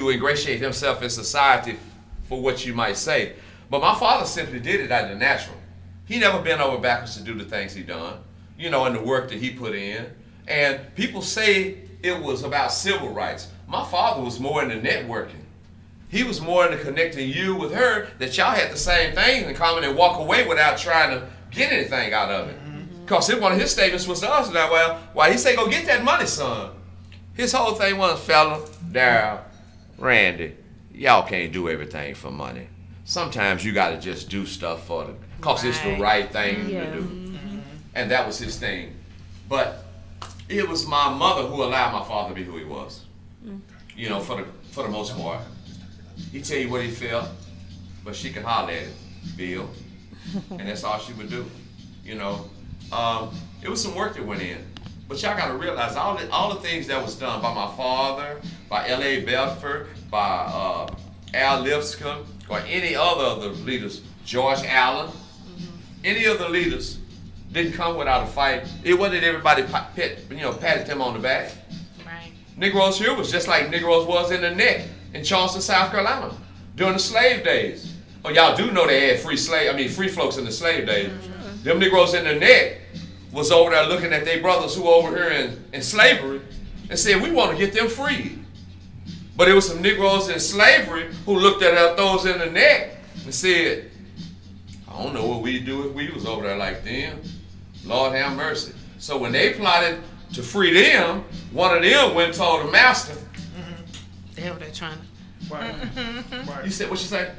to ingratiate himself in society for what you might say. But my father simply did it out of the natural. He never bent over backwards to do the things he done, and the work that he put in. And people say it was about civil rights. My father was more into networking. He was more into connecting you with her, that y'all had the same things in common and walk away without trying to get anything out of it. Because one of his statements was to us, why he say, go get that money, son. His whole thing was, fella, Darryl, Randy, y'all can't do everything for money. Sometimes you got to just do stuff for them because it's the right thing to do. And that was his thing. But it was my mother who allowed my father to be who he was. For the most part. He'd tell you what he felt, but she could holler at it, Bill. And that's all she would do. It was some work that went in. But y'all got to realize all the things that was done by my father, by L.A. Bedford, by Al Lipscomb, or any other of the leaders, George Allen, any of the leaders didn't come without a fight. It wasn't that everybody patted them on the back. Right. Negroes here was just like Negroes was in the neck in Charleston, South Carolina during the slave days. Oh, y'all do know they had free folks in the slave days. Them Negroes in the neck was over there looking at their brothers who were over here in slavery and said, we want to get them freed. But it was some Negroes in slavery who looked at those in the neck and said, I don't know what we'd do if we was over there like them. Lord have mercy. So when they plotted to free them, one of them went and told the master. They were trying to. Right. You said, what you say?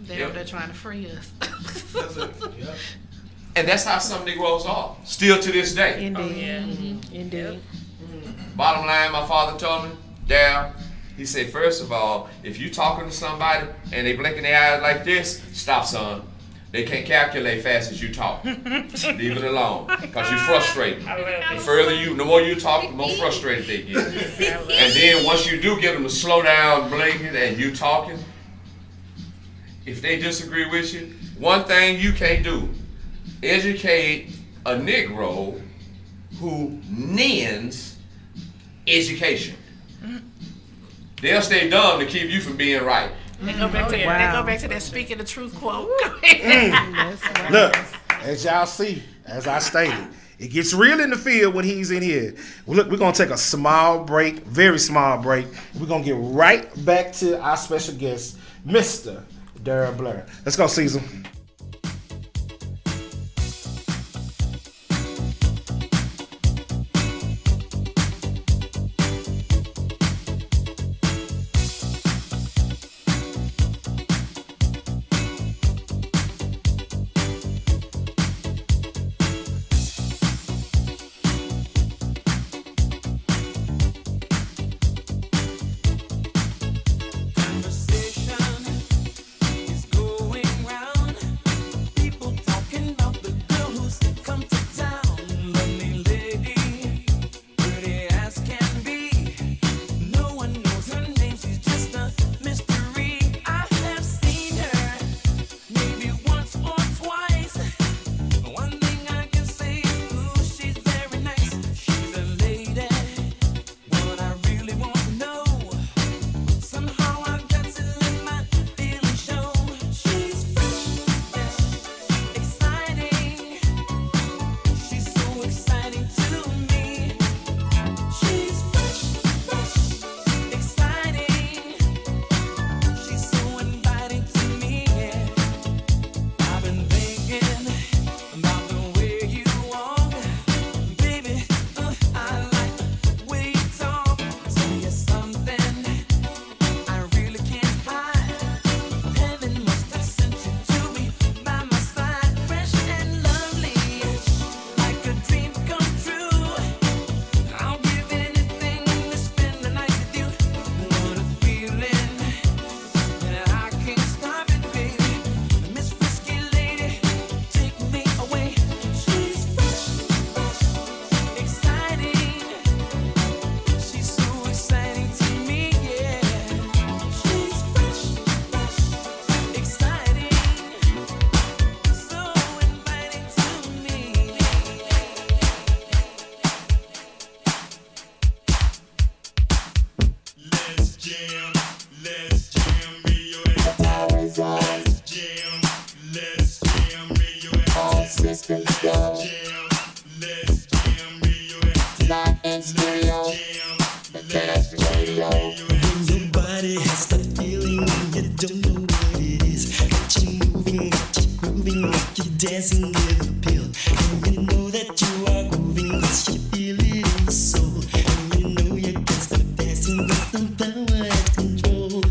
They were trying to free us. That's it. Yep. And that's how some Negroes are, still to this day. Indeed. Indeed. Bottom line, my father told me, Darryl, he said, first of all, if you talking to somebody and they blinking their eyes like this, stop, son. They can't calculate fast as you talk. Leave it alone, because you frustrate them. The more you talk, the more frustrated they get. And then once you do get them to slow down blinking and you talking, if they disagree with you, one thing you can't do, educate a Negro who needs education. They'll stay dumb to keep you from being right. They go back to that speaking the truth quote. Look, as y'all see, as I stated, it gets real in the field when he's in here. Look, we're going to take a small break, very small break. We're going to get right back to our special guest, Mr. Darryl Blair. Let's go, Caesar. Conversation is going round. body has that feeling when you don't know what it is. Got you moving, got you grooving, got you dancing with a pill. And you know that you are grooving, 'cause you feel it in your soul. And you know you can't stop dancing, 'cause the power has control.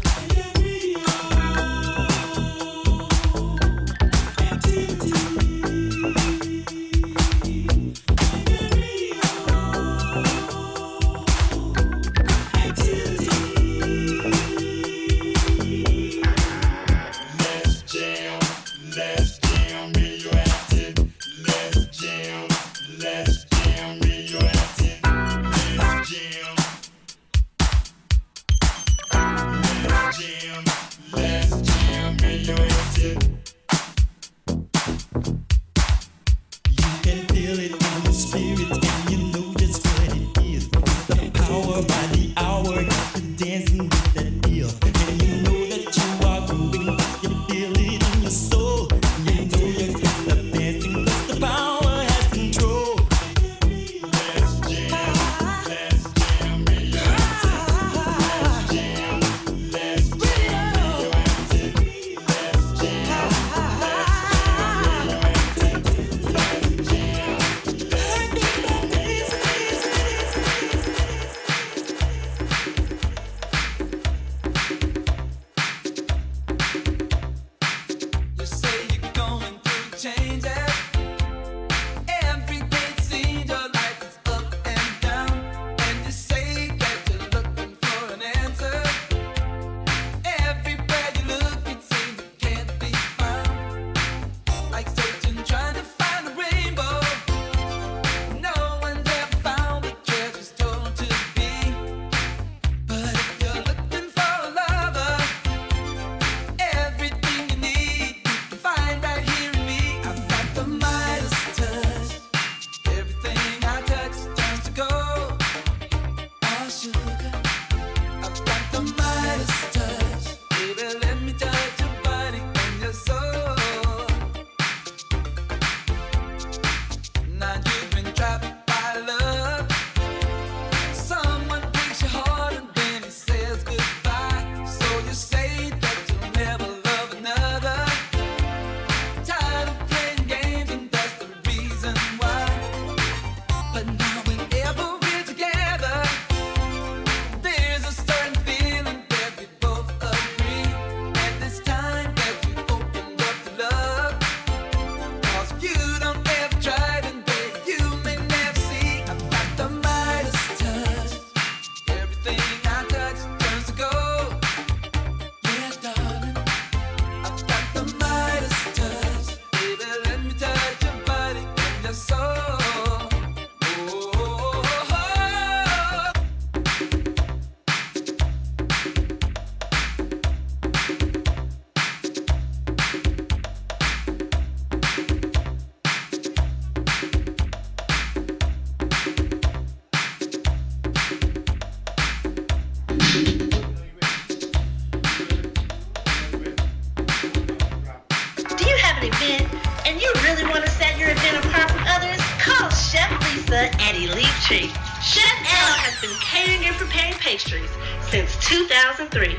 Chef L has been catering and preparing pastries since 2003.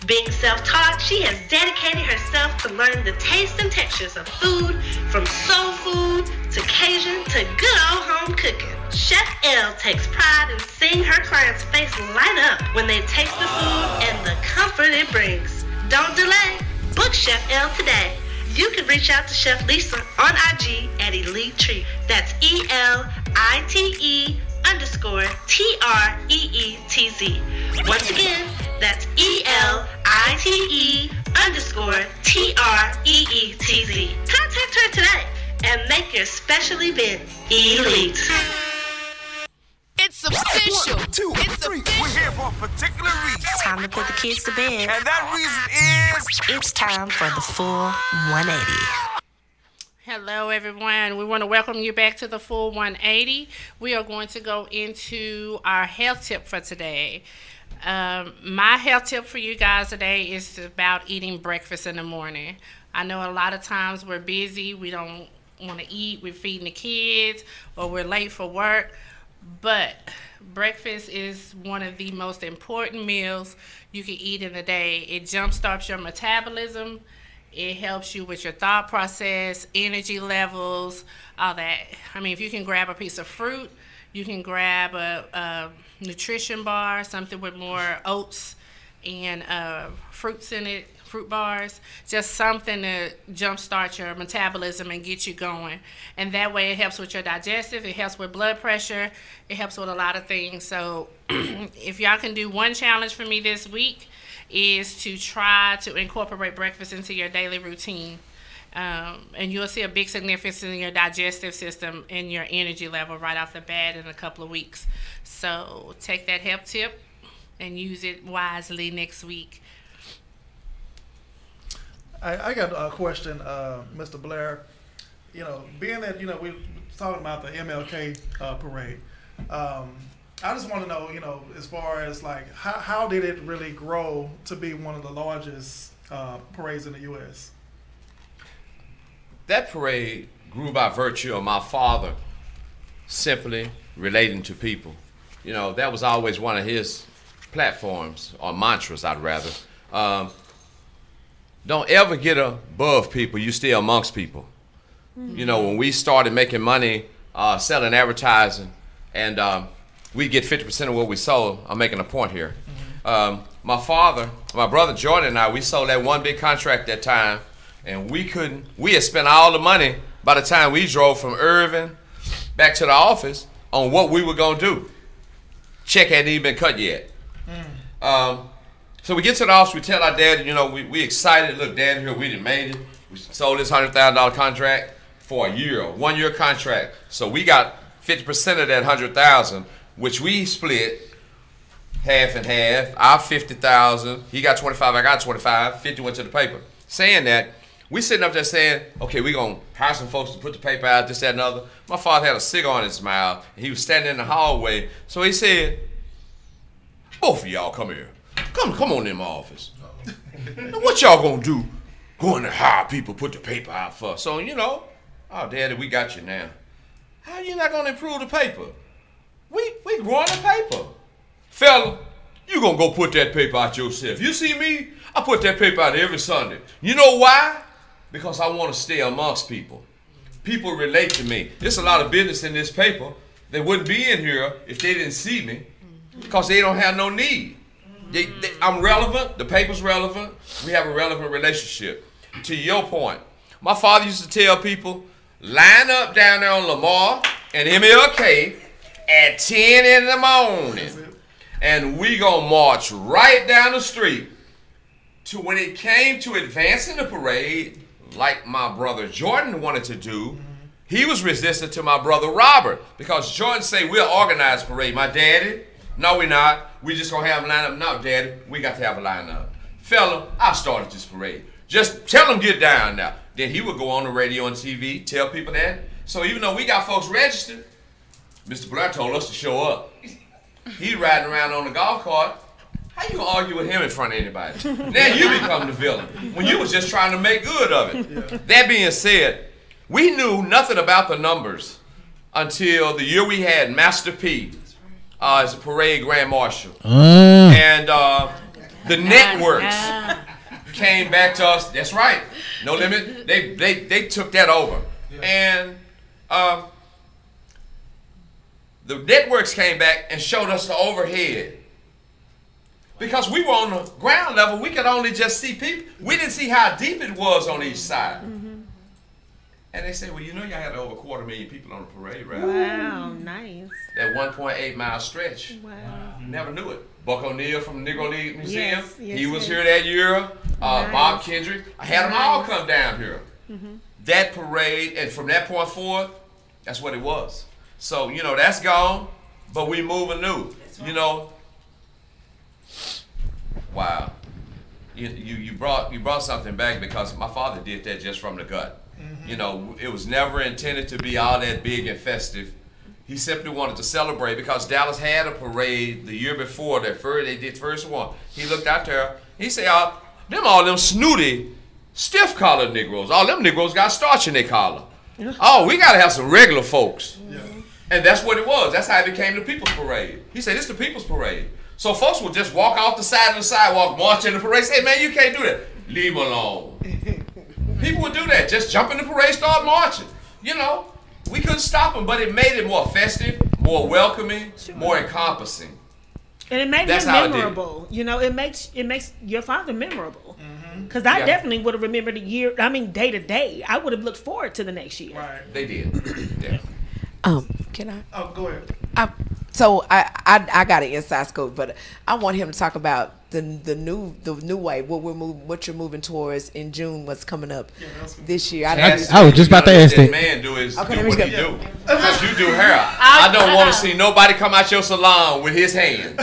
Being self-taught, she has dedicated herself to learning the tastes and textures of food, from soul food to Cajun to good old home cooking. Chef L takes pride in seeing her clients' face light up when they taste the food and the comfort it brings. Don't delay. Book Chef L today. You can reach out to Chef Lisa on IG at Elite Treat. That's ELITE_TREETZ. Once again, that's ELITE_TREETZ. Contact her today and make your special event elite. It's official. 1, 2, it's 3. Official. We're here for a particular reason. Time to put the kids to bed. And that reason is... It's time for the full 180. Hello, everyone. We want to welcome you back to the Full 180. We are going to go into our health tip for today. My health tip for you guys today is about eating breakfast in the morning. I know a lot of times we're busy. We don't want to eat. We're feeding the kids or we're late for work. But breakfast is one of the most important meals you can eat in the day. It jumpstarts your metabolism. It helps you with your thought process, energy levels, all that. I mean, if you can grab a piece of fruit, you can grab a nutrition bar, something with more oats and fruits in it, fruit bars, just something to jumpstart your metabolism and get you going. And that way it helps with your digestive, it helps with blood pressure, it helps with a lot of things. So if y'all can do one challenge for me this week, is to try to incorporate breakfast into your daily routine. And you'll see a big significance in your digestive system and your energy level right off the bat in a couple of weeks. So take that help tip and use it wisely next week. I got a question, Mr. Blair. Being that, we're talking about the MLK parade, I just want to know, as far as like, how did it really grow to be one of the largest parades in the U.S.? That parade grew by virtue of my father simply relating to people. That was always one of his platforms, or mantras, I'd rather. Don't ever get above people, you stay amongst people. When we started making money selling advertising, and we get 50% of what we sold, I'm making a point here. My brother Jordan and I, we sold that one big contract that time, and we had spent all the money by the time we drove from Irving back to the office on what we were gonna do. Check hadn't even been cut yet. So we get to the office, we tell our dad, we excited. Look, Dad, here, we done made it. We sold this $100,000 contract for a 1-year contract. So we got 50% of that $100,000, which we split half and half. I 50,000, he got 25, I got 25, 50 went to the paper. Saying that, we sitting up there saying, okay, we gonna hire some folks to put the paper out, this, that, and other. My father had a cigar in his mouth, and he was standing in the hallway. So he said, both of y'all come here. Come on in my office. Now what y'all gonna do? Going to hire people, put the paper out for us. So, oh, Daddy, we got you now. How you not gonna improve the paper? We growing the paper. Fella, you gonna go put that paper out yourself. You see me? I put that paper out every Sunday. You know why? Because I want to stay amongst people. People relate to me. There's a lot of business in this paper. They wouldn't be in here if they didn't see me, because they don't have no need. I'm relevant. The paper's relevant. We have a relevant relationship. To your point, my father used to tell people, line up down there on Lamar and MLK at 10 in the morning. And we gonna march right down the street. To when it came to advancing the parade, like my brother Jordan wanted to do, he was resistant to my brother Robert, because Jordan say we'll organize parade. My daddy, no, we not. We just gonna have a lineup. No, Daddy, we got to have a lineup. Fella, I started this parade. Just tell them get down now. Then he would go on the radio and TV, tell people that. So even though we got folks registered, Mr. Blair told us to show up. He riding around on the golf cart. How you gonna argue with him in front of anybody? Now you become the villain when you was just trying to make good of it. Yeah. That being said, we knew nothing about the numbers until the year we had Master P as a parade grand marshal. And the networks came back to us. That's right. No Limit. They took that over. And the networks came back and showed us the overhead. Because we were on the ground level, we could only just see people. We didn't see how deep it was on each side. And they said, well, y'all had over 250,000 people on the parade route. Wow, nice. That 1.8 mile stretch. Wow. Never knew it. Buck O'Neill from the Negro League Museum, yes, he was here that year. Nice. Bob Kendrick, I had them all come down here. That parade, and from that point forward, that's what it was. So, that's gone, but we moving new. Wow. You brought something back, because my father did that just from the gut. It was never intended to be all that big and festive. He simply wanted to celebrate, because Dallas had a parade the year before they did first one. He looked out there, he said, all them snooty, stiff-collared Negroes, all them Negroes got starch in their collar. Oh, we got to have some regular folks. And that's what it was. That's how it became the People's Parade. He said, it's the People's Parade. So folks would just walk off the side of the sidewalk, march in the parade, say, man, you can't do that. Leave them alone. People would do that. Just jump in the parade, start marching. You know, we couldn't stop them, but it made it more festive, more welcoming, more encompassing. And it made That's him how it did. memorable. You know, it makes your father memorable. Because I definitely would have remembered day to day. I would have looked forward to the next year. Right. They did. Yeah. Can I? Oh, go ahead. So I got an inside scoop, but I want him to talk about the new way what you're moving towards in June. What's coming up this year? I was just about to ask that. that. Man do is Okay, do let me what he go. do. Because you do hair. I don't want to see nobody come out your salon with his hands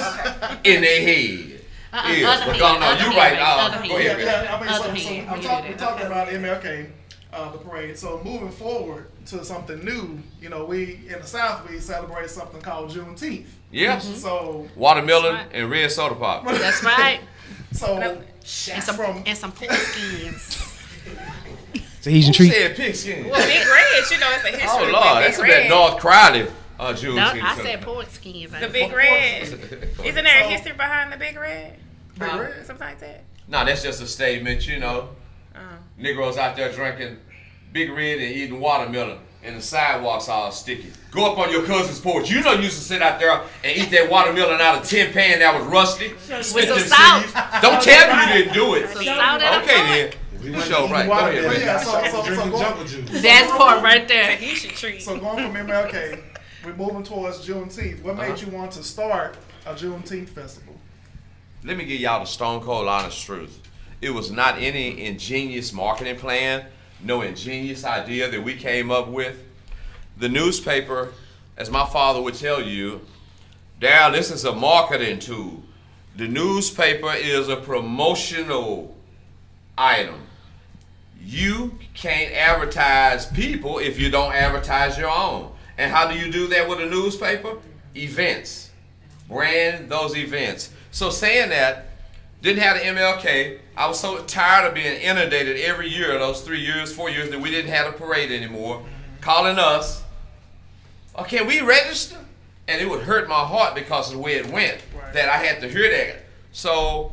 in their head. Yes, but go on. You right. Go ahead. Yeah, I mean, Other so hand, I'm we talking do that. about MLK, the parade. So moving forward to something new, you know, we in the South we celebrate something called Juneteenth. Yes. So Watermelon That's right. and red soda pop. That's right. so And some pork skins. It's an Asian Who treat. said pigskin? Well, Big Red, you know, it's a history. Oh with Lord, Big that's a Red. that North Crowley June. No, I said pork skins. The Big Red. Isn't there a history behind the Big Red? Big Red. Something like that? No, that's just a statement, you know. Negroes out there drinking Big Red and eating watermelon, and the sidewalks all sticky. Go up on your cousin's porch. You know you used to sit out there and eat that watermelon out of a tin pan that was rusty. Spit some them salt. seeds. Don't tell me you didn't do it. Some salt and a Okay pork. then. You show right. Go ahead, Yeah, man. so Drinking going, jungle juice. That's pork right there. You should treat. so going from MLK, we're moving towards Juneteenth. What made you want to start a Juneteenth festival? Let me give y'all the stone cold honest truth. It was not any ingenious marketing plan, no ingenious idea that we came up with. The newspaper, as my father would tell you, Darryl, this is a marketing tool. The newspaper is a promotional item. You can't advertise people if you don't advertise your own. And how do you do that with a newspaper? Events. Brand those events. So saying that, didn't have the MLK. I was so tired of being inundated every year, those 3 years, 4 years, that we didn't have a parade anymore, calling us, oh, can we register? And it would hurt my heart because of the way it went, that I had to hear that. So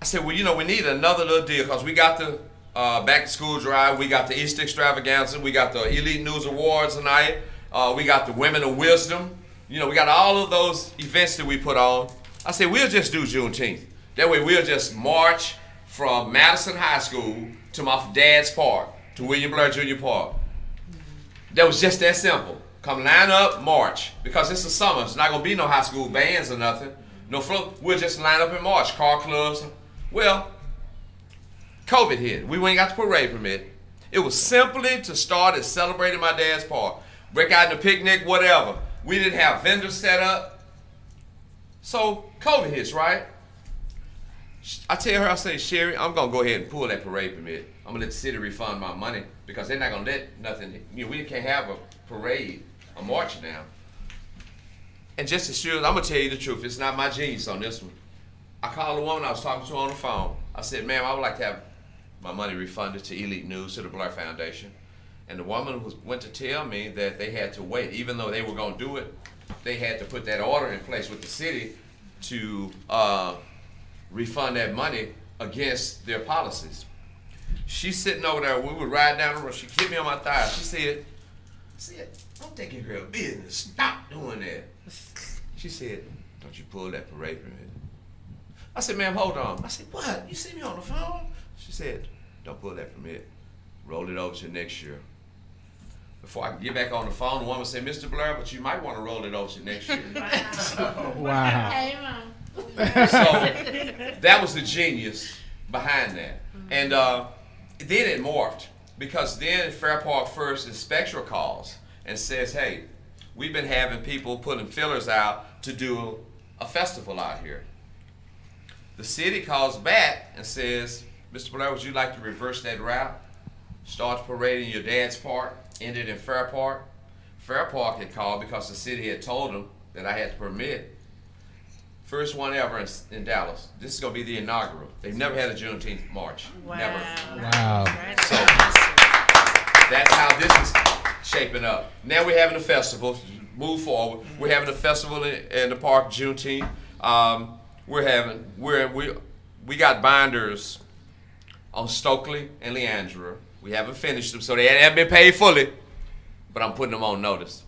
I said, well, you know, we need another little deal because we got the back to school drive, we got the Easter extravaganza, we got the Elite News Awards tonight, we got the Women of Wisdom. You know, we got all of those events that we put on. I said, we'll just do Juneteenth. That way we'll just march from Madison High School to my dad's park, to William Blair Jr. Park. That was just that simple. Come line up, march. Because it's the summer, it's not gonna be no high school bands or nothing. No float, we'll just line up and march. Car clubs. Well, COVID hit. We ain't got the parade permit. It was simply to start at celebrating my dad's park. Break out in the picnic, whatever. We didn't have vendors set up. So COVID hits, right? I tell her, I say, Sherry, I'm gonna go ahead and pull that parade permit. I'm gonna let the city refund my money because they're not gonna let nothing, you know, we can't have a parade, a march now. And just as sure, I'm gonna tell you the truth, it's not my genius on this one. I called a woman I was talking to on the phone. I said, ma'am, I would like to have my money refunded to Elite News, to the Blair Foundation. And the woman went to tell me that they had to wait, even though they were gonna do it, they had to put that order in place with the city to refund that money against their policies. She's sitting over there, we would ride down the road, she hit me on my thigh, she said, don't take care of business, stop doing that. She said, don't you pull that parade permit. I said, ma'am, hold on. I said, what? You see me on the phone? She said, don't pull that permit. Roll it over to next year. Before I can get back on the phone, the woman said, Mr. Blair, but you might want to roll it over to next year. Wow. So that was the genius behind that. And then it morphed because then Fair Park First Inspector calls and says, hey, we've been having people putting fillers out to do a festival out here. The city calls back and says, Mr. Blair, would you like to reverse that route? Start parading your dad's park, ended in Fair Park. Fair Park had called because the city had told them that I had to permit. First one ever in Dallas. This is going to be the inaugural. They've never had a Juneteenth march. Wow. Never. Wow. So that's how this is shaping up. Now we're having a festival. move forward. We're having a festival in the park Juneteenth. We got binders on Stokely and Leandra. We haven't finished them, so they haven't been paid fully. But I'm putting them on notice.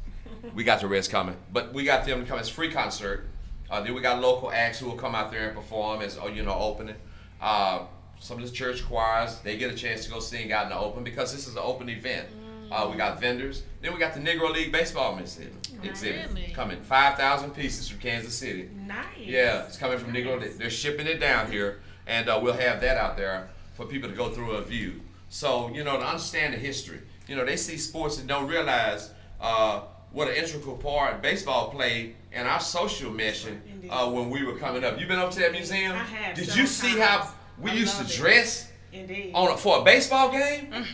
We got the rest coming, but we got them to come as free concert. Then we got local acts who will come out there and perform as opening. Some of the church choirs, they get a chance to go sing out in the open because this is an open event. We got vendors. Then we got the Negro League baseball exhibit coming. 5,000 pieces from Kansas City. Nice. Yeah, it's coming from Negro League. They're shipping it down here, and we'll have that out there for people to go through a view. So, to understand the history. They see sports and don't realize what an integral part baseball played in our social mission when we were coming up. You been up to that museum? I have. Did you see how we used to dress Indeed. for a baseball game? Man,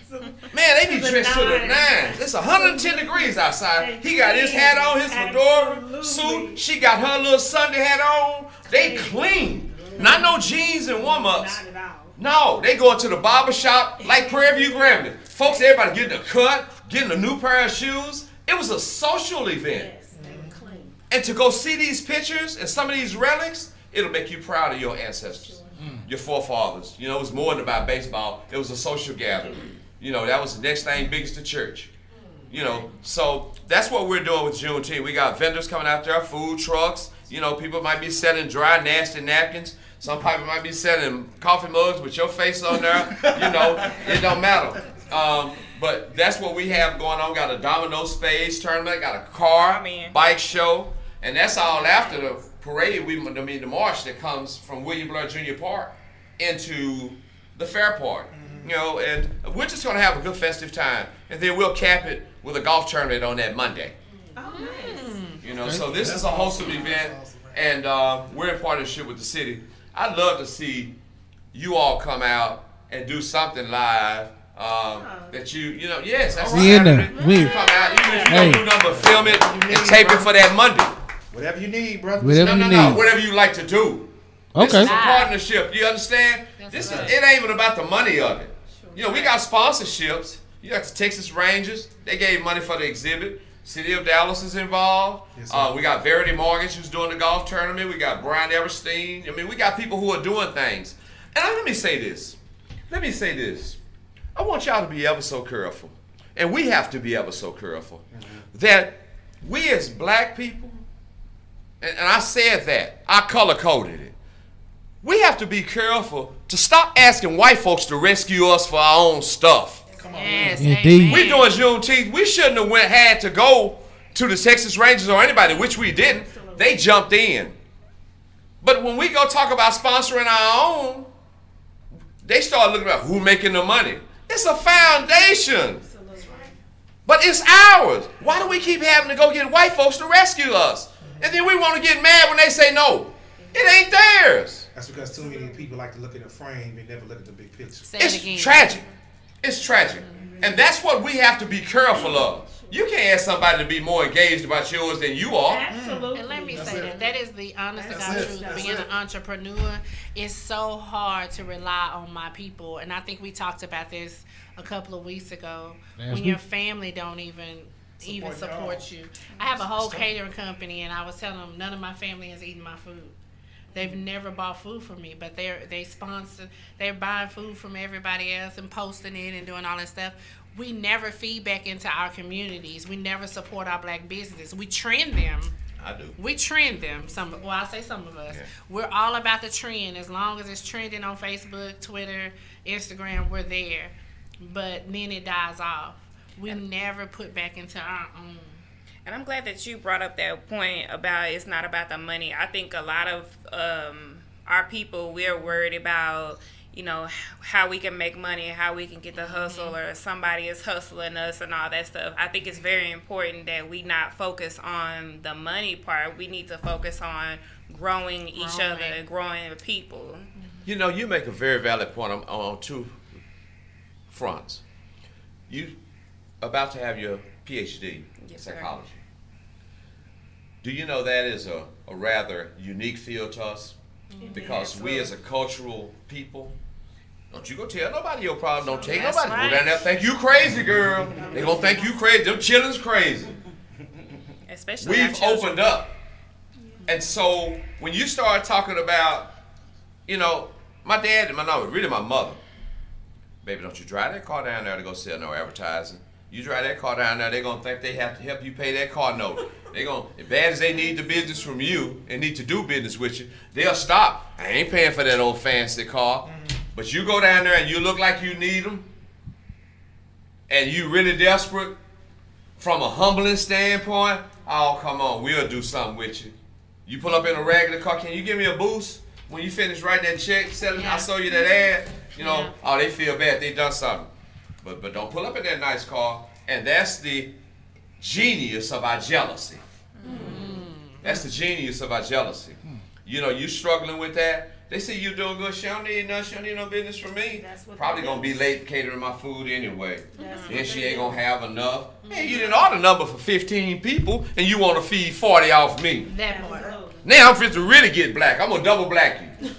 they be dressed to the nines. It's 110 degrees outside. He got his hat on, his fedora suit. She got her little Sunday hat on. They clean. Not no jeans and warm-ups. Not at all. No, they go into the barber shop like Prairie View Grambling. Folks, everybody getting a cut, getting a new pair of shoes. It was a social event. Yes, they were clean. And to go see these pictures and some of these relics, it'll make you proud of your ancestors, your forefathers. It was more than about baseball. It was a social gathering. That was the next thing biggest to church. So that's what we're doing with Juneteenth. We got vendors coming out there, food trucks. People might be selling dry, nasty napkins. Some people might be selling coffee mugs with your face on there. It don't matter. But that's what we have going on. Got a domino spades tournament, got a car, bike show, and that's all after the parade. The march that comes from William Blair Jr. Park into the fair park. And we're just gonna have a good festive time, and then we'll cap it with a golf tournament on that Monday. Oh, nice. So this is a wholesome event, and we're in partnership with the city. I'd love to see you all come out and do something live. That yes, that's We in there. You come out, even if you don't do nothing but film it and tape it for that Monday. Whatever you need, brother. No, whatever you like to do. Okay. This is a partnership. You understand? It ain't even about the money of it. We got sponsorships. You got the Texas Rangers. They gave money for the exhibit. City of Dallas is involved. Yes, we got Verity Mortgage who's doing the golf tournament. We got Brian Everstein. We got people who are doing things. And let me say this. I want y'all to be ever so careful. And we have to be ever so careful. That we as black people, and I said that, I color-coded it. We have to be careful to stop asking white folks to rescue us for our own stuff. Yes, indeed. We're doing Juneteenth. We shouldn't have had to go to the Texas Rangers or anybody, which we didn't. They jumped in. But when we go talk about sponsoring our own, they start looking at who's making the money. It's a foundation. But it's ours. Why do we keep having to go get white folks to rescue us? And then we want to get mad when they say no. It ain't theirs. That's because too many people like to look at the frame and never look at the big picture. It's tragic. It's tragic. And that's what we have to be careful of. You can't ask somebody to be more engaged about yours than you are. Absolutely. And let me say that is the honest to God truth. Being an entrepreneur, it's so hard to rely on my people. And I think we talked about this a couple of weeks ago. When your family don't even support you. I have a whole catering company, and I was telling them none of my family is eating my food. They've never bought food from me, but they sponsor. They're buying food from everybody else and posting it and doing all that stuff. We never feed back into our communities. We never support our black businesses. We trend them. I do. We trend them. I say some of us. Yeah. We're all about the trend. As long as it's trending on Facebook, Twitter, Instagram, we're there. But then it dies off. We never put back into our own. And I'm glad that you brought up that point about it's not about the money. I think a lot of our people, we're worried about, how we can make money, how we can get the hustle, or somebody is hustling us and all that stuff. I think it's very important that we not focus on the money part. We need to focus on growing each other and growing people. You make a very valid point on two fronts. You about to have your PhD in psychology. Sir. Do you know that is a rather unique field to us? Because we as a cultural people, don't you go tell nobody your problem. Don't tell nobody. Right. Go down there and think you crazy, girl. They gonna think you crazy. Them chilling's crazy. Especially our We've children. opened up. And so when you start talking about, you know, my dad and really my mother, baby, don't you drive that car down there to go sell no advertising. You drive that car down there, they're going to think they have to help you pay that car note. They're going to, as bad as they need the business from you and need to do business with you, they'll stop. I ain't paying for that old fancy car. But you go down there and you look like you need them, and you really desperate from a humbling standpoint, oh, come on, we'll do something with you. You pull up in a regular car, can you give me a boost? When you finish writing that check, I saw you that ad, you know, oh, they feel bad, they done something. But don't pull up in that nice car, and that's the genius of our jealousy. That's the genius of our jealousy. You know, you struggling with that, they see you doing good, she don't need nothing, she don't need no business from me. Probably gonna be late catering my food anyway. Then she ain't gonna have enough. Hey, you didn't order number for 15 people, and you wanna feed 40 off me. That part. Now I'm fit to really get black. I'm gonna double black you.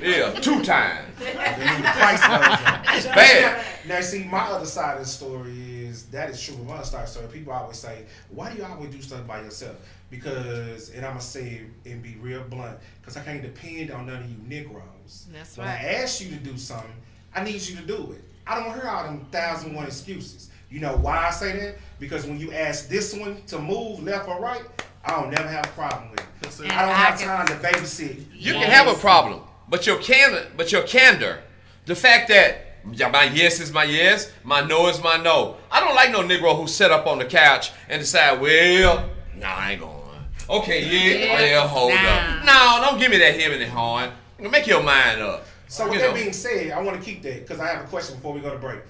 Yeah, 2 times. It's bad. Now, see, my other side of the story is that is true. My other side of the story, people always say, "Why do you always do stuff by yourself?" Because, and I'm gonna say it and be real blunt, because I can't depend on none of you Negroes. That's when right. I ask you to do something, I need you to do it. I don't hear all them 1,001 excuses. You know why I say that? Because when you ask this one to move left or right, I don't never have a problem with it. I don't have time to babysit. You can have a problem, but your candor, the fact that my yes is my yes, my no is my no. I don't like no Negro who sit up on the couch and decide, well, nah, I ain't going. Okay, well, hold up. No, don't give me that him and the horn. Make your mind up. So with that being said, I want to keep that because I have a question before we go to break.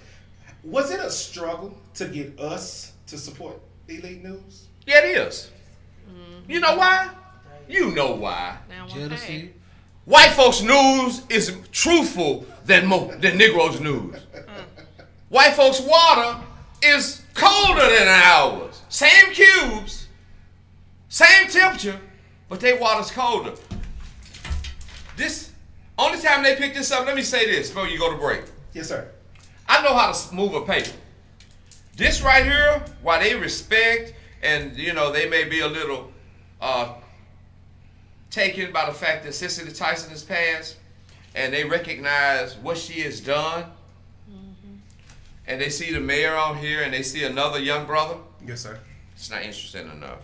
Was it a struggle to get us to support Elite News? Yeah, it is. You know why? You know why. Jealousy. White folks' news is truthful than Negroes' news. White folks' water is colder than ours. Same cubes, same temperature, but their water's colder. This only time they pick this up. Let me say this before you go to break. Yes, sir. I know how to move a paper. This right here, while they respect and you know they may be a little taken by the fact that Cicely Tyson has passed, and they recognize what she has done, and they see the mayor on here, and they see another young brother. Yes, sir. It's not interesting enough.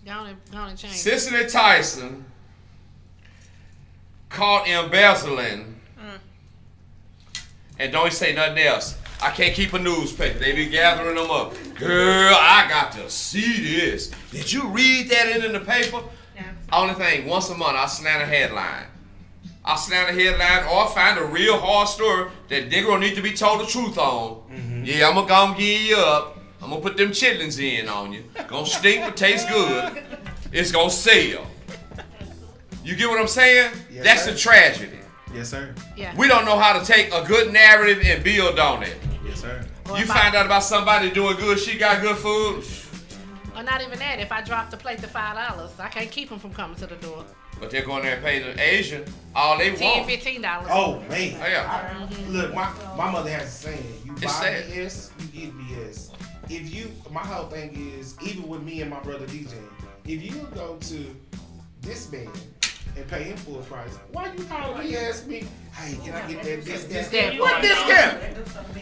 Gonna change. Cicely Tyson caught embezzling, and don't say nothing else. I can't keep a newspaper. They be gathering them up. Girl, I got to see this. Did you read that in the paper? Yeah. Only thing, once a month, I slant a headline. I slant a headline or find a real hard story that Negro need to be told the truth on. Yeah, I'm going to give you up. I'm going to put them chitlins in on you. Going to stink but taste good. It's going to sell. You get what I'm saying? Yes, That's sir. the tragedy. Yes, sir. Yeah. We don't know how to take a good narrative and build on it. Yes, sir. You find out about somebody doing good, she got good food. Or not even that. If I drop the plate to $5, I can't keep them from coming to the door. But they're going there and pay the Asian all they $10, want. $15. Oh, man. Oh, yeah. Look, my mother has a saying, you It's buy sad. BS, you get BS. If you, my whole thing is, even with me and my brother DJ, if you go to this man and pay him full price, why you call me ask me, hey, can I get that discount? What discount?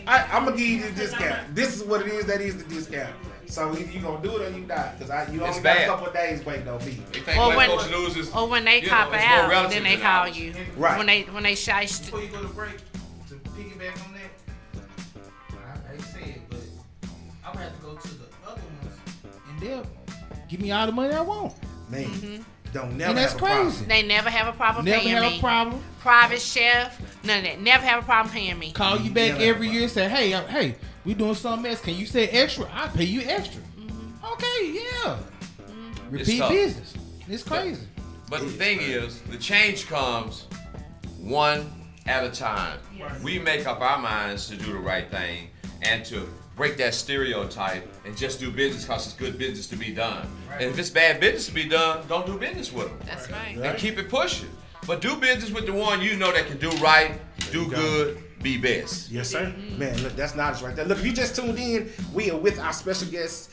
I'm going to give you the discount. This is what it is, that is the discount. So either you going to do it or you die. Because you only got a couple of days waiting on me. They think Or white when- folks loses. Or when they you know, cop it's more out, relative then they than call ours. you. Right. When they shiest. Before you go to break, to piggyback on that, I hate to say it, but I'm gonna have to go to the other ones, and they'll give me all the money I want. Man, don't never And that's have a problem. crazy. They never have a problem Never paying have me. a problem. Private chef, none of that. Never have a problem paying me. Call you back Never every have a year and say, hey, we doing something else. Can you say extra? I'll pay you extra. Okay, yeah. Repeat tough. business. It's crazy. But the thing is, the change comes one at a time. We make up our minds to do the right thing and to break that stereotype and just do business because it's good business to be done. And if it's bad business to be done, don't do business with them. That's right. And keep it pushing. But do business with the one you know that can do right, do good, be best. Yes, sir. Man, look, that's knowledge right there. Look, if you just tuned in, we are with our special guest,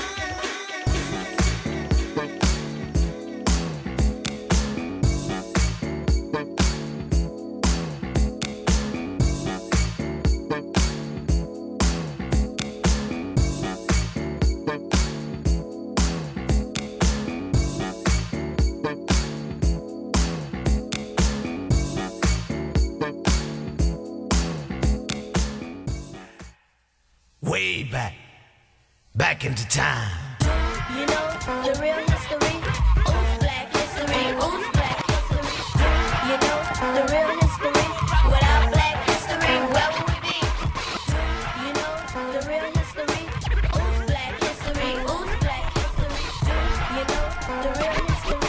and way back, back into time. You know the real history. Ooh, black history. Ooh, black history. You know the real history. Without black history, where would we be? You know the real history. Ooh, black history. Ooh, black history. You know the real history.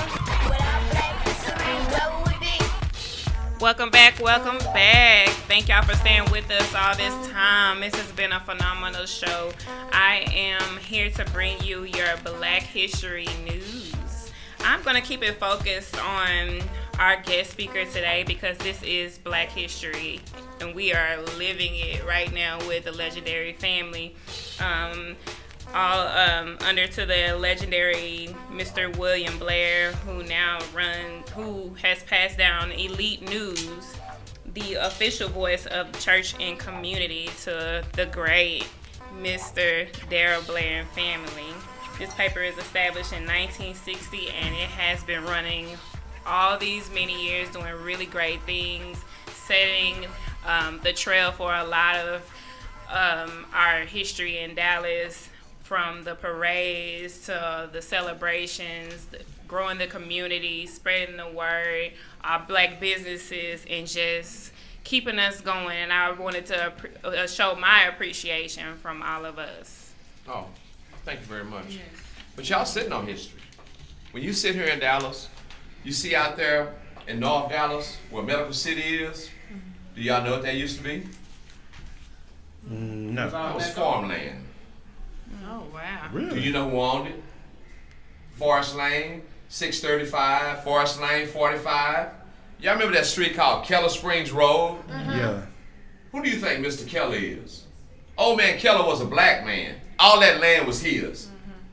Without black history, where would we be? Welcome back, welcome back. Thank y'all for staying with us all this time. This has been a phenomenal show. I am here to bring you your Black History news. I'm going to keep it focused on our guest speaker today because this is Black History and we are living it right now with the legendary family. All under to the legendary Mr. William Blair, who has passed down Elite News, the official voice of church and community, to the great Mr. Darryl Blair and family. This paper is established in 1960 and it has been running all these many years, doing really great things, setting the trail for a lot of our history in Dallas, from the parades to the celebrations, growing the community, spreading the word, our black businesses, and just keeping us going. And I wanted to show my appreciation from all of us. Oh, thank you very much. Yes. But y'all sitting on history. When you sit here in Dallas, you see out there in North Dallas where Medical City is, do y'all know what that used to be? No. That was farmland. Oh, wow. Really? Do you know who owned it? Forest Lane, 635, Forest Lane, 45. Y'all remember that street called Keller Springs Road? Yeah. Who do you think Mr. Keller is? Old man Keller was a black man. All that land was his.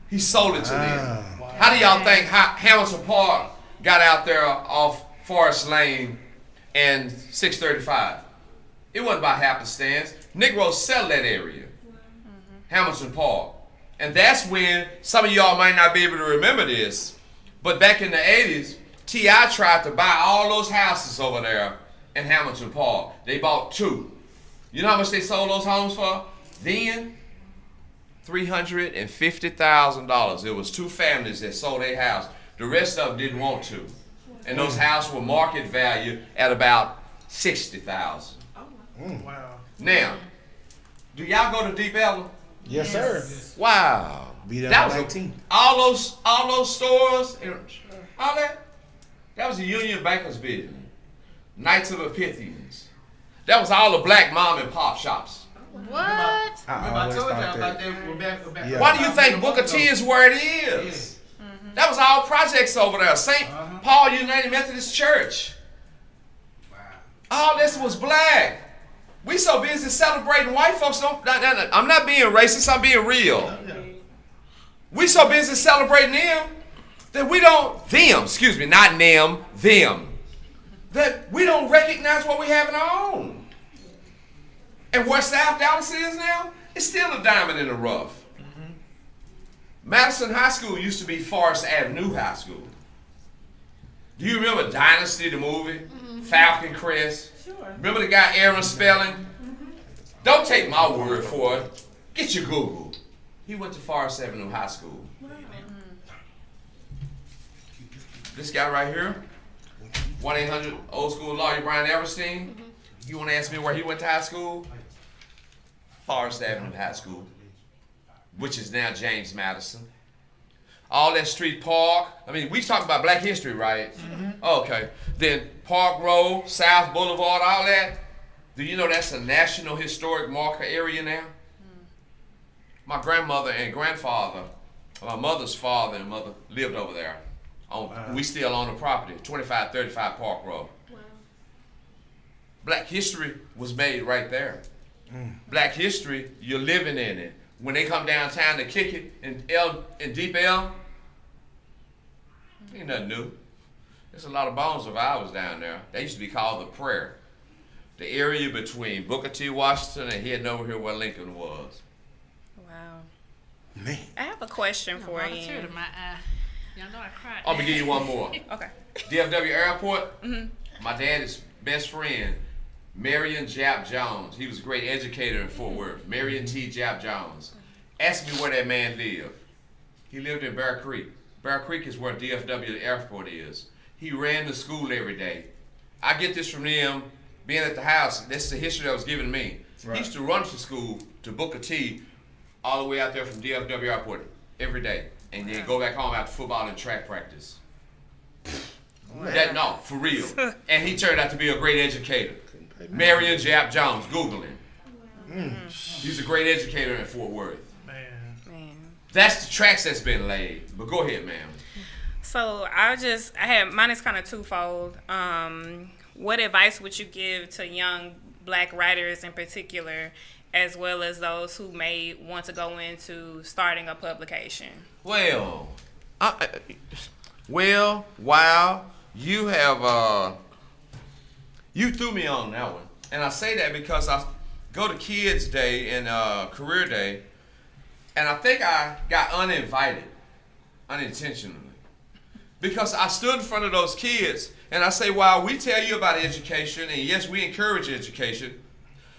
He sold it to them. Wow. How do y'all think Hamilton Park got out there off Forest Lane and 635? It wasn't by happenstance. Negroes settled that area. Hamilton Park. And that's when, some of y'all might not be able to remember this, but back in the 80s, T.I. tried to buy all those houses over there in Hamilton Park. They bought 2. You know how much they sold those homes for? Then, $350,000. It was 2 families that sold their house. The rest of them didn't want to. And those houses were market value at about $60,000. Wow. Now, do y'all go to Deep Ellum? Yes, sir. Wow. Be there That on was 19. all those stores, and all that. That was the Union Bankers business. Knights of the Pythians. That was all the black mom and pop shops. What? I told y'all about that. Yeah. Why do you think Booker T is where it is? That was all projects over there. St. Paul United Methodist Church. Wow. All this was black. We so busy celebrating white folks. I'm not being racist. I'm being real. We so busy celebrating them that we don't, not them, that we don't recognize what we have in our own. And where South Dallas is now, it's still a diamond in the rough. Madison High School used to be Forest Avenue High School. Do you remember Dynasty, the movie? Falcon Crest? Sure. Remember the guy Aaron Spelling? Don't take my word for it. Get your Google. He went to Forest Avenue High School. This guy right here, 1-800 old school lawyer Brian Everstein. You want to ask me where he went to high school? Forest Avenue High School, which is now James Madison. All that Street Park. I mean, we talk about black history, right? Okay. Then Park Road, South Boulevard, all that. Do you know that's a National Historic Marker area now? My grandmother and grandfather, my mother's father and mother lived over there. We still own the property, 2535 Park Road. Wow. Black history was made right there. Black history, you're living in it. When they come downtown to kick it in Deep Elm, ain't nothing new. There's a lot of bones of ours down there. They used to be called the Prayer. The area between Booker T. Washington and heading over here where Lincoln was. Wow. Man. I have a question for you. Y'all know I cried. I'm gonna give you one more. Okay. DFW Airport. My dad's best friend Marion Jap Jones. He was a great educator in Fort Worth. Marion T. Jap Jones. Ask me where that man lived. He lived in Bear Creek. Bear Creek is where DFW Airport is. He ran to school every day. I get this from them being at the house. This is the history that was given to me. Right. He used to run to school to Booker T all the way out there from DFW Airport every day. And then go back home after football and track practice. No, for real. And he turned out to be a great educator. Marion Jap Jones, Google him. He's a great educator in Fort Worth. Man. That's the tracks that's been laid. But go ahead, ma'am. So mine is kind of twofold. What advice would you give to young black writers in particular, as well as those who may want to go into starting a publication? Well, wow, you have, you threw me on that one. And I say that because I go to Kids Day and Career Day, and I think I got uninvited, unintentionally. Because I stood in front of those kids, and I say, wow, we tell you about education, and yes, we encourage education,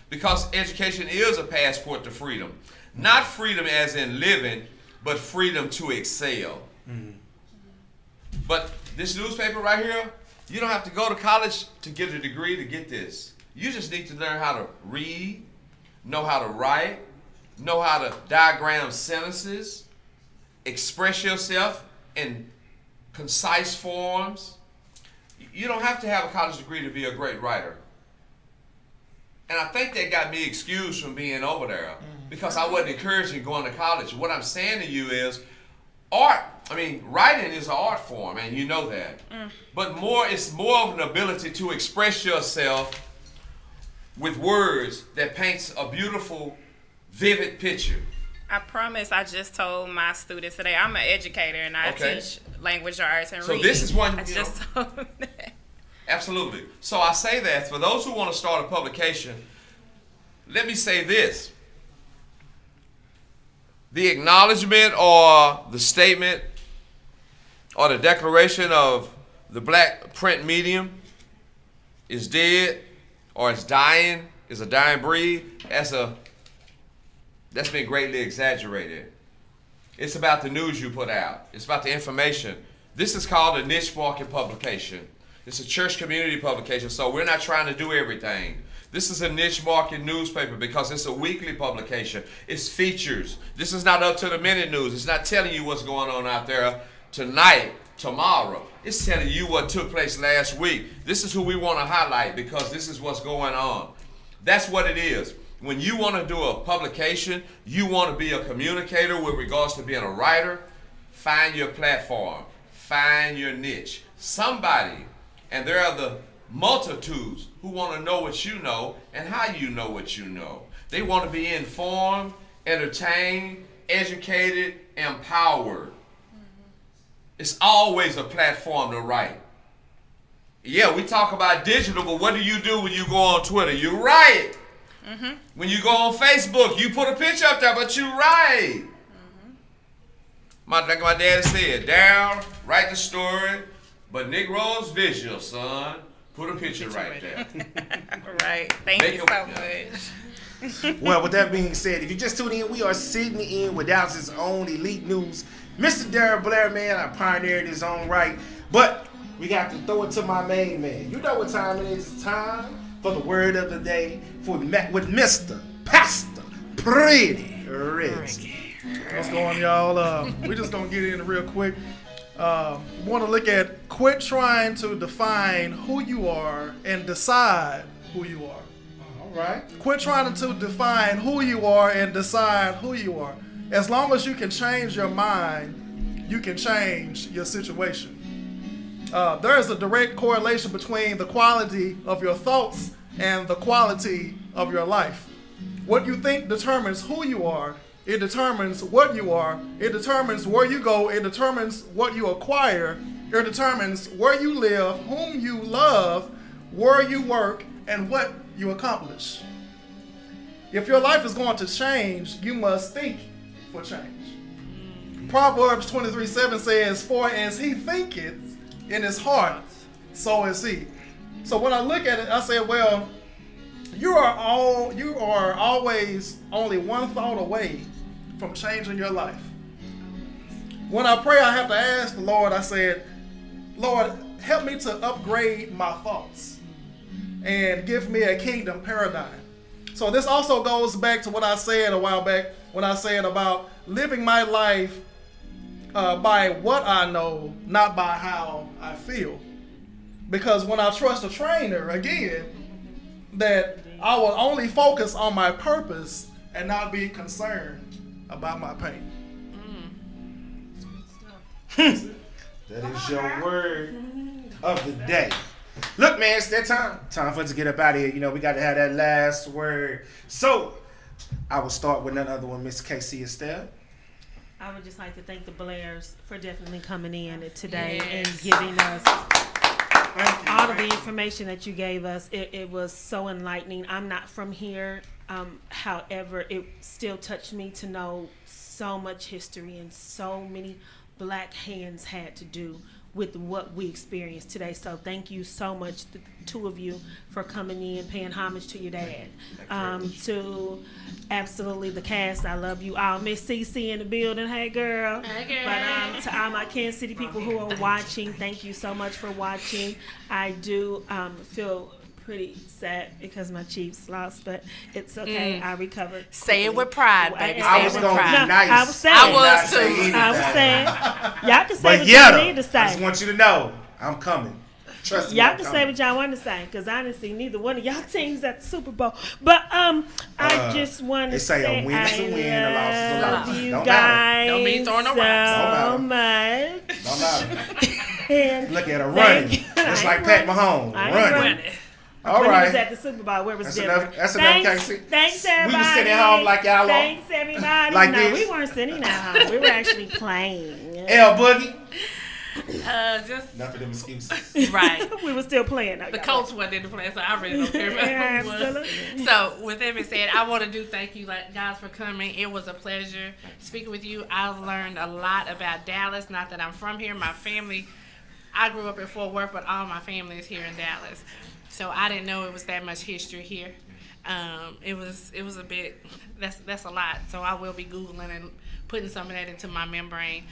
because education is a passport to freedom. Not freedom as in living, but freedom to excel. Mm-hmm. But this newspaper right here, you don't have to go to college to get a degree to get this. You just need to learn how to read, know how to write, know how to diagram sentences, express yourself in concise forms. You don't have to have a college degree to be a great writer. And I think that got me excused from being over there because I wasn't encouraging going to college. What I'm saying to you is writing is an art form, and you know that. But it's more of an ability to express yourself with words that paints a beautiful, vivid picture. I promise I just told my students today, I'm an educator and I teach language arts and reading. So this is one, I just told them that. Absolutely. So I say that for those who want to start a publication, let me say this. The acknowledgement or the statement or the declaration of the black print medium is dead or it's dying, is a dying breed, that's been greatly exaggerated. It's about the news you put out. It's about the information. This is called a niche market publication. It's a church community publication, so we're not trying to do everything. This is a niche market newspaper because it's a weekly publication. It's features. This is not up to the minute news. It's not telling you what's going on out there tonight, tomorrow. It's telling you what took place last week. This is who we want to highlight because this is what's going on. That's what it is. When you want to do a publication, you want to be a communicator with regards to being a writer, find your platform, find your niche. Somebody, and there are the multitudes who want to know what you know and how you know what you know. They want to be informed, entertained, educated, empowered. It's always a platform to write. Yeah, we talk about digital, but what do you do when you go on Twitter? You write. Mm-hmm. When you go on Facebook, you put a picture up there, but you write. Like my dad said, Darryl, write the story, but Nick Rose visual, son. Put a picture right there. Right. Thank you so much. Well, with that being said, if you just tuned in, we are sitting in with Dallas's own elite news. Mr. Darryl Blair, man, I pioneered his own right. But we got to throw it to my main man. You know what time it is. It's time for the word of the day with Mr. Pastor Pretty Rich. What's going on, y'all? We just gonna get in real quick. We want to look at quit trying to define who you are and decide who you are. All right. Quit trying to define who you are and decide who you are. As long as you can change your mind, you can change your situation. There is a direct correlation between the quality of your thoughts and the quality of your life. What you think determines who you are. It determines what you are. It determines where you go. It determines what you acquire. It determines where you live, whom you love, where you work, and what you accomplish. If your life is going to change, you must think for change. Proverbs 23:7 says, "For as he thinketh in his heart, so is he." So when I look at it, I say, well, you are always only one thought away from changing your life. When I pray, I have to ask the Lord, I said, Lord, help me to upgrade my thoughts and give me a kingdom paradigm. So this also goes back to what I said a while back when I said about living my life by what I know, not by how I feel. Because when I trust a trainer, again, that I will only focus on my purpose and not be concerned about my pain. That is your word of the day. Look, man, it's that time. Time for us to get up out of here. You know, we got to have that last word. So, I will start with none other than Miss Casey Estelle. I would just like to thank the Blairs for definitely coming in today and giving us all of the information that you gave us. It was so enlightening. I'm not from here. However, it still touched me to know so much history and so many black hands had to do with what we experienced today. So thank you so much, the two of you, for coming in, paying homage to your dad. To absolutely the cast, I love you all. Miss CC in the building, hey girl. Hey girl. But to all my Kansas City people who are watching, thank you so much for watching. I do feel pretty sad because my Chiefs lost, but it's okay. I recovered. Say it with pride, baby. I was going to be nice. I was saying. I was too. I was saying. Y'all can say But what yeah, y'all need to say. I just want you to know, I'm coming. Trust me. Y'all I'm can coming. say what y'all want to say, because I didn't see neither one of y'all teams at the Super Bowl. But I just want to say a win is a win, a loss is a loss. love you Don't guys Don't mean throwing no so rocks. much. Don't matter. And Look at her thank running. you. Just I like ain't Pat running. Mahomes. I ain't Running. running. All When he was right. at the Super Bowl, where was That's Denver? enough. That's enough, Casey. Thanks, everybody. We was sitting at home like y'all are. Thanks, everybody. Like no, this. we weren't sitting at home. We were actually playing. L Boogie. Just Enough of them excuses. right. We were still playing. The Colts wasn't in the play, so I really don't care about who was. Absolutely. So, with that being said, I want to do thank you guys for coming. It was a pleasure speaking with you. I've learned a lot about Dallas. Not that I'm from here. My family, I grew up in Fort Worth, but all my family is here in Dallas. So I didn't know it was that much history here. It was a bit. That's a lot. So I will be Googling and putting some of that into my membrane.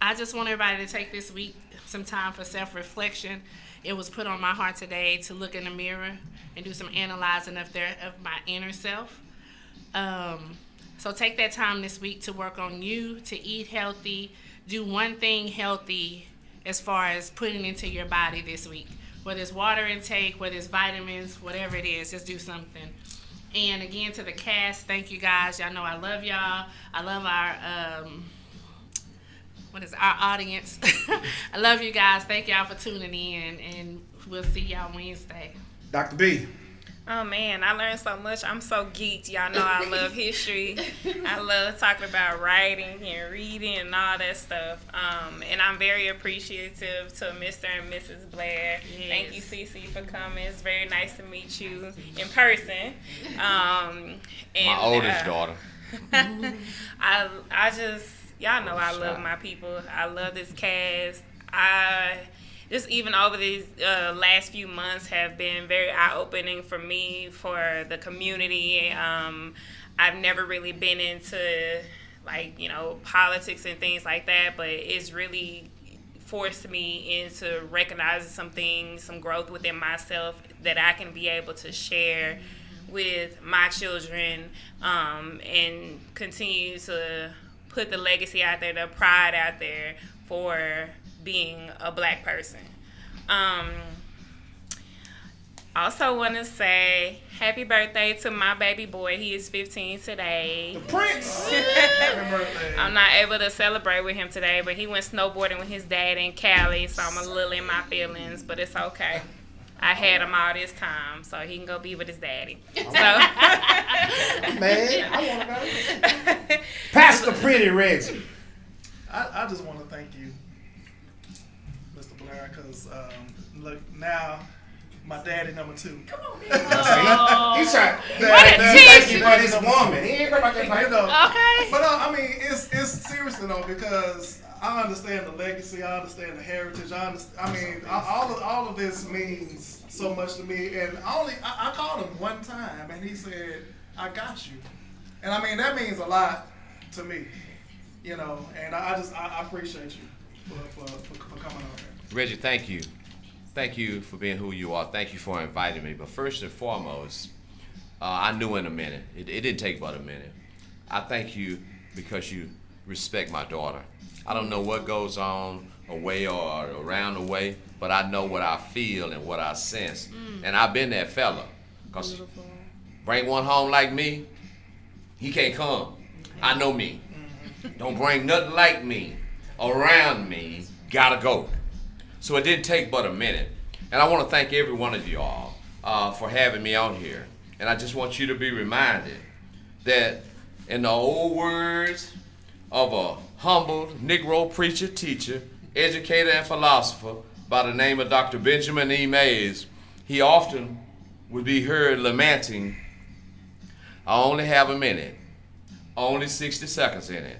I just want everybody to take this week some time for self-reflection. It was put on my heart today to look in the mirror and do some analyzing of my inner self. So take that time this week to work on you, to eat healthy, do one thing healthy as far as putting into your body this week. Whether it's water intake, whether it's vitamins, whatever it is, just do something. And again, to the cast, thank you guys. Y'all know I love y'all. I love our our audience. I love you guys. Thank y'all for tuning in, and we'll see y'all Wednesday. Dr. B. Oh man, I learned so much. I'm so geeked. Y'all know I love history. I love talking about writing and reading and all that stuff. And I'm very appreciative to Mr. and Mrs. Blair. Yes. Thank you, Cece, for coming. It's very nice to meet you in person. And, My oldest daughter. I just, y'all know I love my people. I love this cast. Just even over these last few months have been very eye-opening for me, for the community. I've never really been into, politics and things like that, but it's really forced me into recognizing some things, some growth within myself that I can be able to share with my children, and continue to put the legacy out there, the pride out there for being a black person. Also want to say happy birthday to my baby boy. He is 15 today. The Prince. Happy birthday. I'm not able to celebrate with him today, but he went snowboarding with his dad in Cali, so I'm a little in my feelings, but it's okay. I had him all this time, so he can go be with his daddy. So, Man, I want to know. Pastor Pretty Reggie. I just want to thank you, Mr. Blair, because look, now my daddy number 2. Come on, He's trying. What a Thank you tease. for this woman. He ain't about that. You know, Okay. but I mean, it's seriously though, because I understand the legacy, I understand the heritage, I mean, all of this means so much to me. And I called him one time, and he said, "I got you," and I mean that means a lot to me, you know. And I appreciate you for coming on here. Reggie, thank you. Thank you for being who you are. Thank you for inviting me. But first and foremost, I knew in a minute. It didn't take but a minute. I thank you because you respect my daughter. I don't know what goes on away or around the way, but I know what I feel and what I sense. And I've been that fella. Because bring one home like me, he can't come. I know me. Don't bring nothing like me around me, gotta go. So it didn't take but a minute. And I want to thank every one of you all for having me on here. And I just want you to be reminded that in the old words of a humble Negro preacher, teacher, educator, and philosopher by the name of Dr. Benjamin E. Mays, he often would be heard lamenting, "I only have a minute, only 60 seconds in it.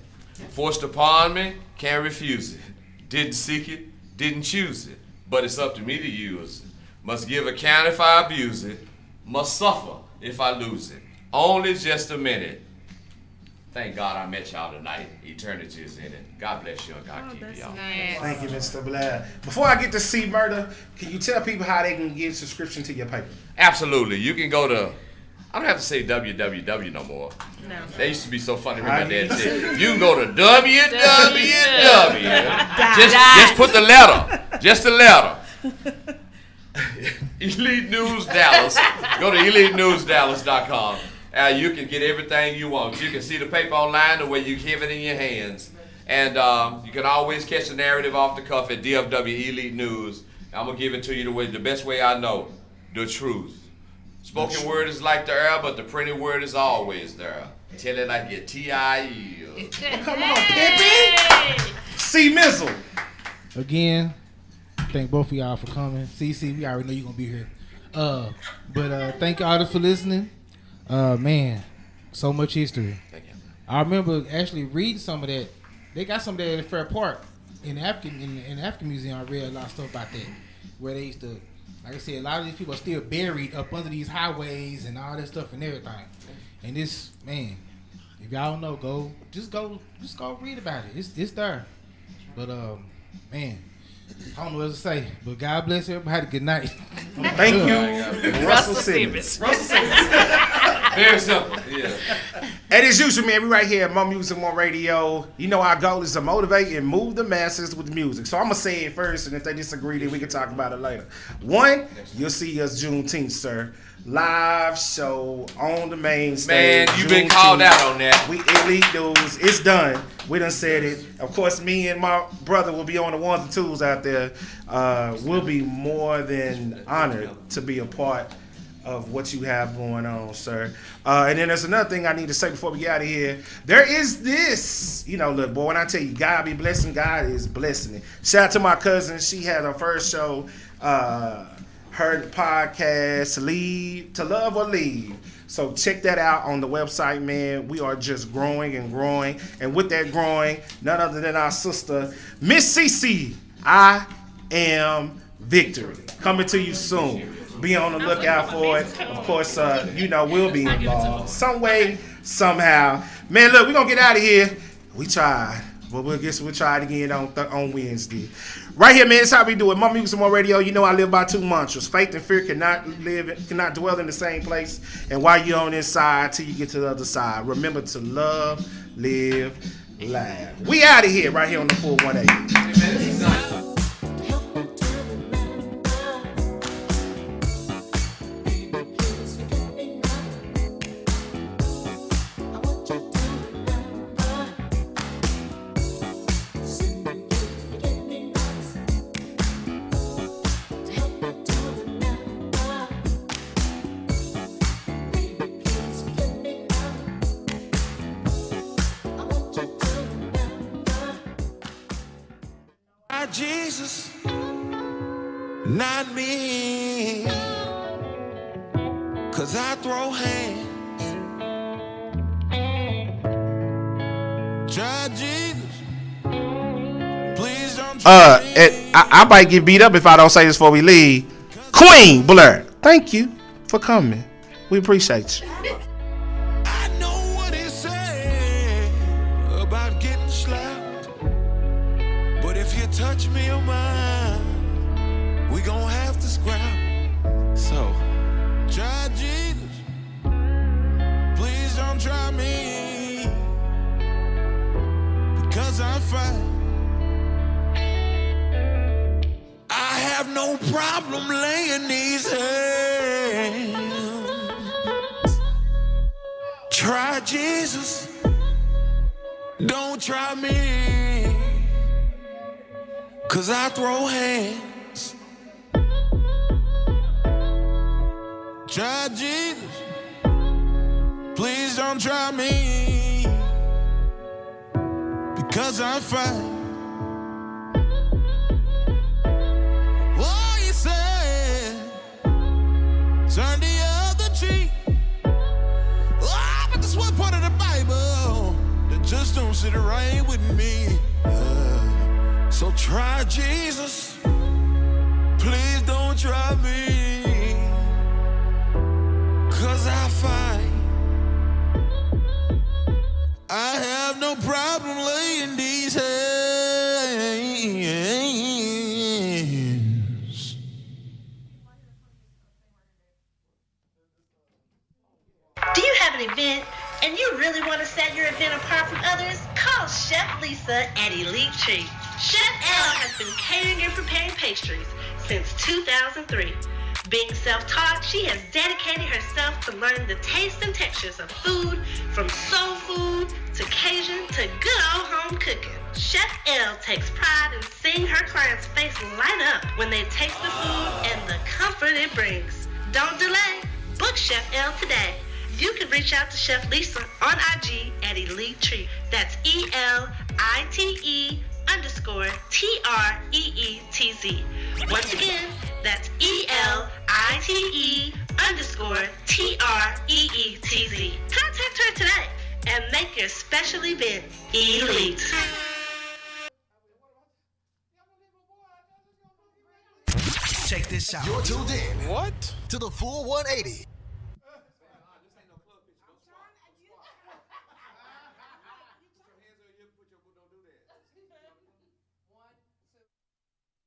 Forced upon me, can't refuse it. Didn't seek it, didn't choose it, but it's up to me to use it. Must give account if I abuse it, must suffer if I lose it. Only just a minute. Thank God I met y'all tonight. Eternity is in it. God bless you and God keep y'all." Thank you, Mr. Blair. Before I get to see Murder, can you tell people how they can get a subscription to your paper? Absolutely. You can go to, I don't have to say www no more. No. They used to be so funny when my dad said, you can go to www. Just put the letter. Just the letter. Elite News Dallas. Go to EliteNewsDallas.com. You can get everything you want. You can see the paper online the way you have it in your hands. And you can always catch the narrative off the cuff at DFW Elite News. I'm going to give it to you the best way I know. The truth. Spoken word is like the air, but the printed word is always there. Tell it like your T.I.E. Come on, Pippin. C. Mizzle. Again, thank both of y'all for coming. CC, we already know you're gonna be here. But thank y'all for listening. Man, so much history. Thank you. I remember actually reading some of that. They got some of that in Fair Park in the African Museum. I read a lot of stuff about that, where they used to, like I said, a lot of these people are still buried up under these highways and all that stuff and everything. And this, man, if y'all don't know, just go read about it. It's there. But man, I don't know what to say. But God bless everybody. Good night. Thank you, Russell Simmons. Russell Simmons. Very simple. Yeah. And as usual, man, we right here at More Music, More Radio. You know our goal is to motivate and move the masses with music. So I'm going to say it first, and if they disagree, then we can talk about it later. One, you'll see us Juneteenth, sir. Live show on the main stage. Man, you've been called out on that. We Elite News. It's done. We done said it. Of course, me and my brother will be on the ones and twos out there. We'll be more than honored to be a part of what you have going on, sir. And then there's another thing I need to say before we get out of here. There is this, look, boy, when I tell you God be blessing, God is blessing it. Shout out to my cousin. She had her first show, her podcast, Leave to Love or Leave. So check that out on the website, man. We are just growing and growing. And with that growing, none other than our sister, Miss CC, I Am Victory. Coming to you soon. Be on the lookout for it. Of course, we'll be involved some way, somehow. Man, look, we're going to get out of here. We tried, but we'll try it again on Wednesday. Right here, man, it's how we do it. More Music, More Radio. You know I live by two mantras. Faith and fear cannot dwell in the same place. And while you're on this side, till you get to the other side, remember to love, live, laugh. We out of here right here on the Full 180. Jesus, not me. 'cause I throw hands. Try Jesus. Please don't try me. I might get beat up if I don't say this before we leave. Queen Blair, thank you for coming. We appreciate you. I know what he said about getting slapped, but if you touch me or mine, we gon' have to scrap. So try Jesus, please don't try me, because I fight. I have no problem laying these hands. Try Jesus, don't try me, 'cause I throw hands. Try Jesus, please don't try me, because I fight. Oh, you said, turn the other cheek. Oh, but this one part of the Bible that just don't sit right with me. So try Jesus, please don't try me, 'cause I fight. I have no problem laying these hands. Do you have an event and you really want to set your event apart from others? Call Chef Lisa at Elite Treat. Chef L has been catering and preparing pastries since 2003. Being self-taught, she has dedicated herself to learn the tastes and textures of food, from soul food to Cajun to good old home cooking. Chef L takes pride in seeing her clients' face light up when they taste the food and the comfort it brings. Don't delay. Book Chef L today. You can reach out to Chef Lisa on IG at Elite Treat. That's ELITE_TREETZ. Once again, that's ELITE_TREETZ. Contact her today and make your special event elite. Check this out. You're tuned in. What? To the full 180.